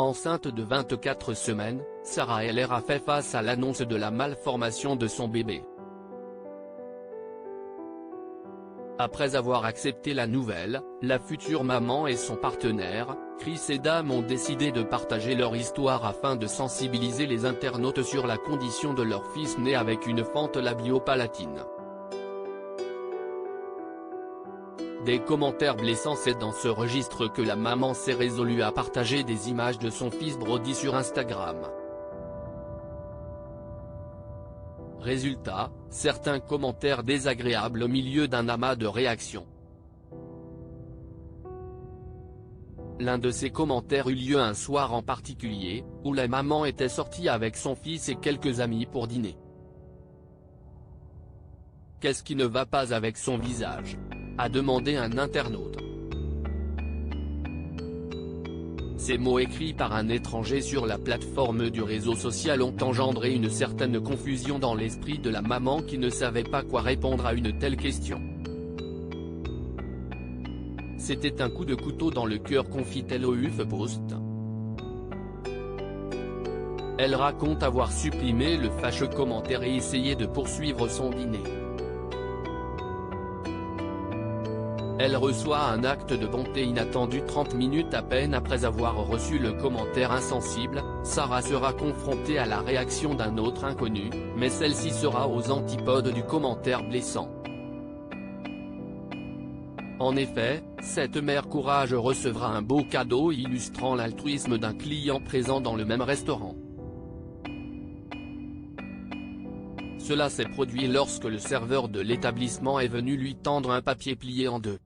Enceinte de 24 semaines, Sarah Heller a fait face à l'annonce de la malformation de son bébé. Après avoir accepté la nouvelle, la future maman et son partenaire, Chris et Dame ont décidé de partager leur histoire afin de sensibiliser les internautes sur la condition de leur fils né avec une fente labio-palatine. Des commentaires blessants. C'est dans ce registre que la maman s'est résolue à partager des images de son fils Brody sur Instagram. Résultat, certains commentaires désagréables au milieu d'un amas de réactions. L'un de ces commentaires eut lieu un soir en particulier, où la maman était sortie avec son fils et quelques amis pour dîner. Qu'est-ce qui ne va pas avec son visage ? A demandé un internaute. Ces mots écrits par un étranger sur la plateforme du réseau social ont engendré une certaine confusion dans l'esprit de la maman qui ne savait pas quoi répondre à une telle question. C'était un coup de couteau dans le cœur, confie-t-elle au HuffPost. Elle raconte avoir supprimé le fâcheux commentaire et essayé de poursuivre son dîner. Elle reçoit un acte de bonté inattendu 30 minutes à peine après avoir reçu le commentaire insensible. Sarah sera confrontée à la réaction d'un autre inconnu, mais celle-ci sera aux antipodes du commentaire blessant. En effet, cette mère courage recevra un beau cadeau illustrant l'altruisme d'un client présent dans le même restaurant. Cela s'est produit lorsque le serveur de l'établissement est venu lui tendre un papier plié en deux.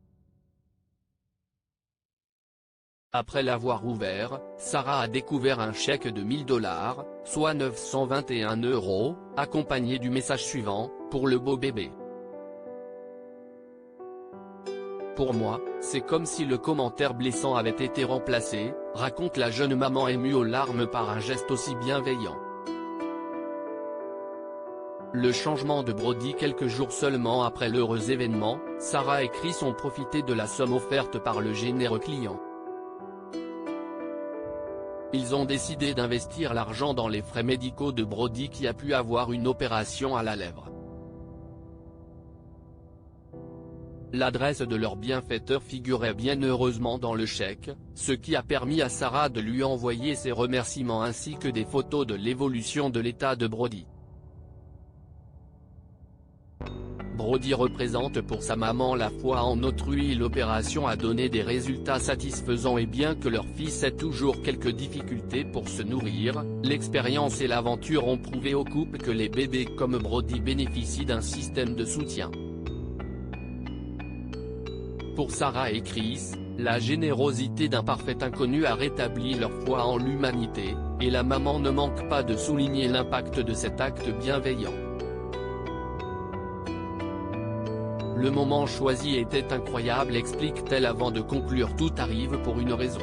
Après l'avoir ouvert, Sarah a découvert un chèque de 1000 $, soit 921 €, accompagné du message suivant: « Pour le beau bébé. Pour moi, c'est comme si le commentaire blessant avait été remplacé », raconte la jeune maman émue aux larmes par un geste aussi bienveillant. Le changement de Brody. Quelques jours seulement après l'heureux événement, Sarah et Chris ont profité de la somme offerte par le généreux client. Ils ont décidé d'investir l'argent dans les frais médicaux de Brody qui a pu avoir une opération à la lèvre. L'adresse de leur bienfaiteur figurait bien heureusement dans le chèque, ce qui a permis à Sarah de lui envoyer ses remerciements ainsi que des photos de l'évolution de l'état de Brody. Brody représente pour sa maman la foi en autrui et l'opération a donné des résultats satisfaisants et bien que leur fils ait toujours quelques difficultés pour se nourrir, l'expérience et l'aventure ont prouvé au couple que les bébés comme Brody bénéficient d'un système de soutien. Pour Sarah et Chris, la générosité d'un parfait inconnu a rétabli leur foi en l'humanité, et la maman ne manque pas de souligner l'impact de cet acte bienveillant. Le moment choisi était incroyable, explique-t-elle avant de conclure: tout arrive pour une raison.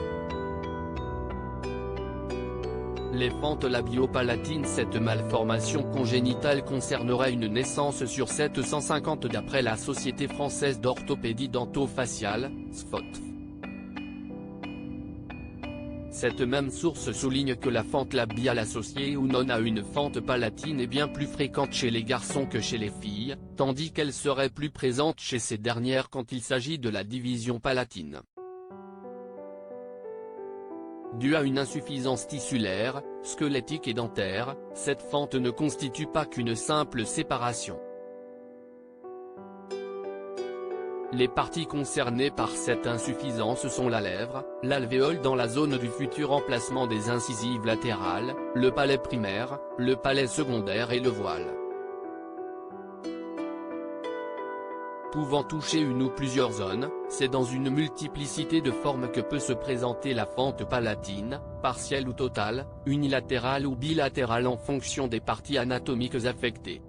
Les fentes labio-palatines. Cette malformation congénitale concernerait une naissance sur 750 d'après la Société française d'orthopédie dento-faciale, SFOTF. Cette même source souligne que la fente labiale associée ou non à une fente palatine est bien plus fréquente chez les garçons que chez les filles, tandis qu'elle serait plus présente chez ces dernières quand il s'agit de la division palatine. Due à une insuffisance tissulaire, squelettique et dentaire, cette fente ne constitue pas qu'une simple séparation. Les parties concernées par cette insuffisance sont la lèvre, l'alvéole dans la zone du futur emplacement des incisives latérales, le palais primaire, le palais secondaire et le voile. Pouvant toucher une ou plusieurs zones, c'est dans une multiplicité de formes que peut se présenter la fente palatine, partielle ou totale, unilatérale ou bilatérale en fonction des parties anatomiques affectées.